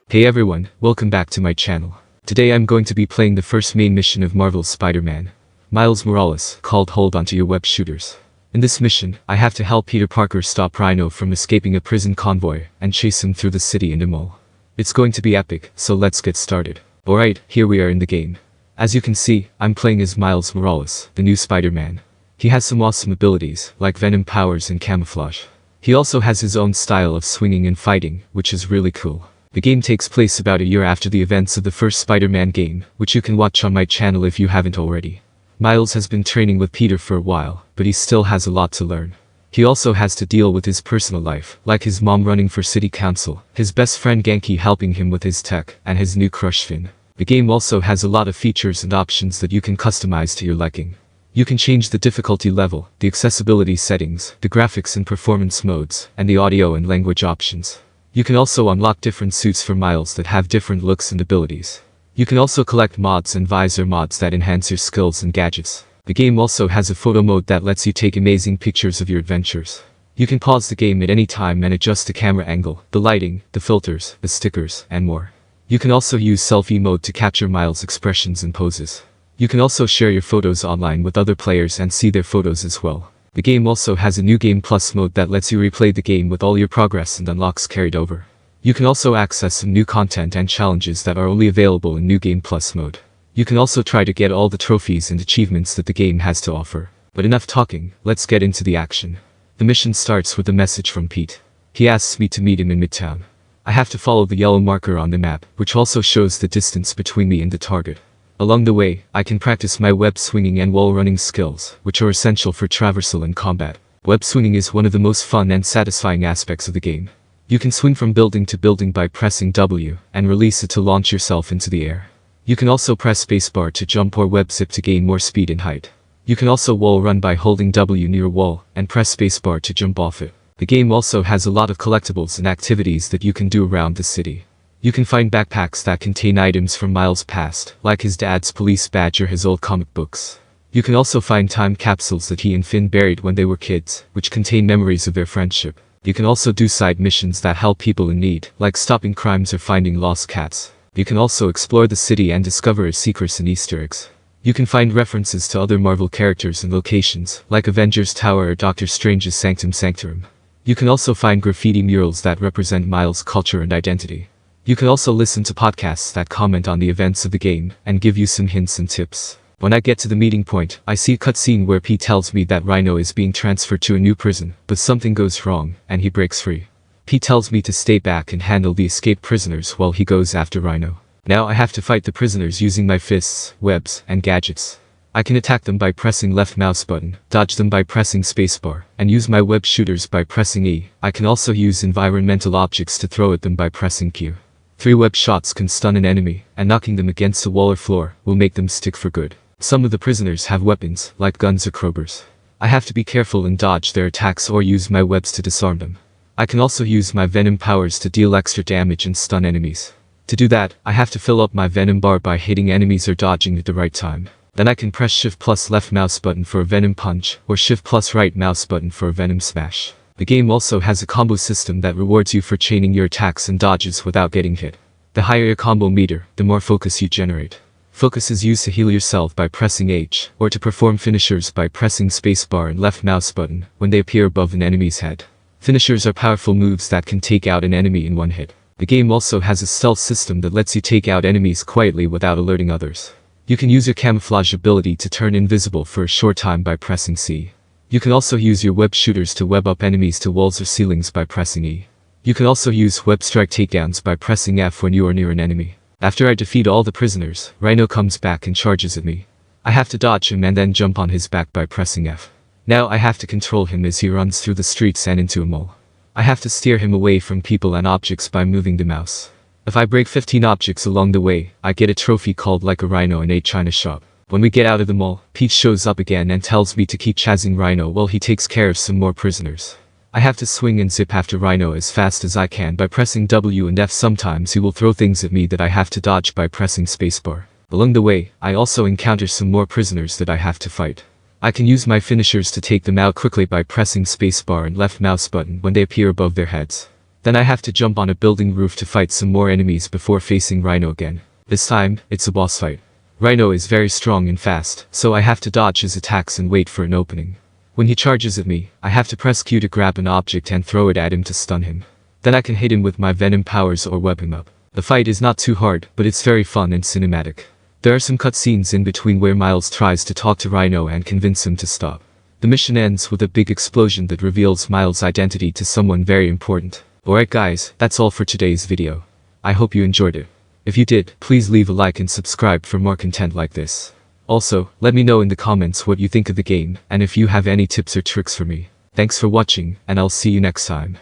Hey everyone, welcome back to my channel. Today I'm going to be playing the first main mission of Marvel's Spider-Man Miles Morales, called Hold Onto Your Web Shooters. In this mission, I have to help Peter Parker stop Rhino from escaping a prison convoy and chase him through the city and a mall. It's going to be epic, so let's get started. Alright, here we are in the game. As you can see, I'm playing as Miles Morales, the new Spider-Man. He has some awesome abilities, like venom powers and camouflage. He also has his own style of swinging and fighting, which is really cool. The game takes place about a year after the events of the first Spider-Man game, which you can watch on my channel if you haven't already. Miles has been training with Peter for a while, but he still has a lot to learn. He also has to deal with his personal life, like his mom running for city council, his best friend Genki helping him with his tech, and his new crush Finn. The game also has a lot of features and options that you can customize to your liking. You can change the difficulty level, the accessibility settings, the graphics and performance modes, and the audio and language options. You can also unlock different suits for Miles that have different looks and abilities. You can also collect mods and visor mods that enhance your skills and gadgets. The game also has a photo mode that lets you take amazing pictures of your adventures. You can pause the game at any time and adjust the camera angle, the lighting, the filters, the stickers, and more. You can also use selfie mode to capture Miles' expressions and poses. You can also share your photos online with other players and see their photos as well. The game also has a new Game Plus mode that lets you replay the game with all your progress and unlocks carried over. You can also access some new content and challenges that are only available in New Game Plus mode. You can also try to get all the trophies and achievements that the game has to offer. But enough talking, let's get into the action. The mission starts with a message from Pete. He asks me to meet him in Midtown. I have to follow the yellow marker on the map, which also shows the distance between me and the target. Along the way, I can practice my web swinging and wall running skills, which are essential for traversal and combat. Web swinging is one of the most fun and satisfying aspects of the game. You can swing from building to building by pressing W, and release it to launch yourself into the air. You can also press spacebar to jump or web zip to gain more speed and height. You can also wall run by holding W near a wall, and press spacebar to jump off it. The game also has a lot of collectibles and activities that you can do around the city. You can find backpacks that contain items from Miles' past, like his dad's police badge or his old comic books. You can also find time capsules that he and Finn buried when they were kids, which contain memories of their friendship. You can also do side missions that help people in need, like stopping crimes or finding lost cats. You can also explore the city and discover its secrets and Easter eggs. You can find references to other Marvel characters and locations, like Avengers Tower or Doctor Strange's Sanctum Sanctorum. You can also find graffiti murals that represent Miles' culture and identity. You can also listen to podcasts that comment on the events of the game, and give you some hints and tips. When I get to the meeting point, I see a cutscene where Pete tells me that Rhino is being transferred to a new prison, but something goes wrong, and he breaks free. Pete tells me to stay back and handle the escaped prisoners while he goes after Rhino. Now I have to fight the prisoners using my fists, webs, and gadgets. I can attack them by pressing left mouse button, dodge them by pressing spacebar, and use my web shooters by pressing E. I can also use environmental objects to throw at them by pressing Q. 3 web shots can stun an enemy, and knocking them against a wall or floor will make them stick for good. Some of the prisoners have weapons, like guns or crowbars. I have to be careful and dodge their attacks or use my webs to disarm them. I can also use my venom powers to deal extra damage and stun enemies. To do that, I have to fill up my venom bar by hitting enemies or dodging at the right time. Then I can press Shift plus left mouse button for a venom punch, or Shift plus right mouse button for a venom smash. The game also has a combo system that rewards you for chaining your attacks and dodges without getting hit. The higher your combo meter, the more focus you generate. Focus is used to heal yourself by pressing H, or to perform finishers by pressing spacebar and left mouse button when they appear above an enemy's head. Finishers are powerful moves that can take out an enemy in one hit. The game also has a stealth system that lets you take out enemies quietly without alerting others. You can use your camouflage ability to turn invisible for a short time by pressing C. You can also use your web shooters to web up enemies to walls or ceilings by pressing E. You can also use web strike takedowns by pressing F when you are near an enemy. After I defeat all the prisoners, Rhino comes back and charges at me. I have to dodge him and then jump on his back by pressing F. Now I have to control him as he runs through the streets and into a mall. I have to steer him away from people and objects by moving the mouse. If I break 15 objects along the way, I get a trophy called Like a Rhino in a China shop. When we get out of the mall, Pete shows up again and tells me to keep chasing Rhino while he takes care of some more prisoners. I have to swing and zip after Rhino as fast as I can by pressing W and F. Sometimes he will throw things at me that I have to dodge by pressing spacebar. Along the way, I also encounter some more prisoners that I have to fight. I can use my finishers to take them out quickly by pressing spacebar and left mouse button when they appear above their heads. Then I have to jump on a building roof to fight some more enemies before facing Rhino again. This time, it's a boss fight. Rhino is very strong and fast, so I have to dodge his attacks and wait for an opening. When he charges at me, I have to press Q to grab an object and throw it at him to stun him. Then I can hit him with my venom powers or web him up. The fight is not too hard, but it's very fun and cinematic. There are some cutscenes in between where Miles tries to talk to Rhino and convince him to stop. The mission ends with a big explosion that reveals Miles' identity to someone very important. Alright guys, that's all for today's video. I hope you enjoyed it. If you did, please leave a like and subscribe for more content like this. Also, let me know in the comments what you think of the game, and if you have any tips or tricks for me. Thanks for watching, and I'll see you next time.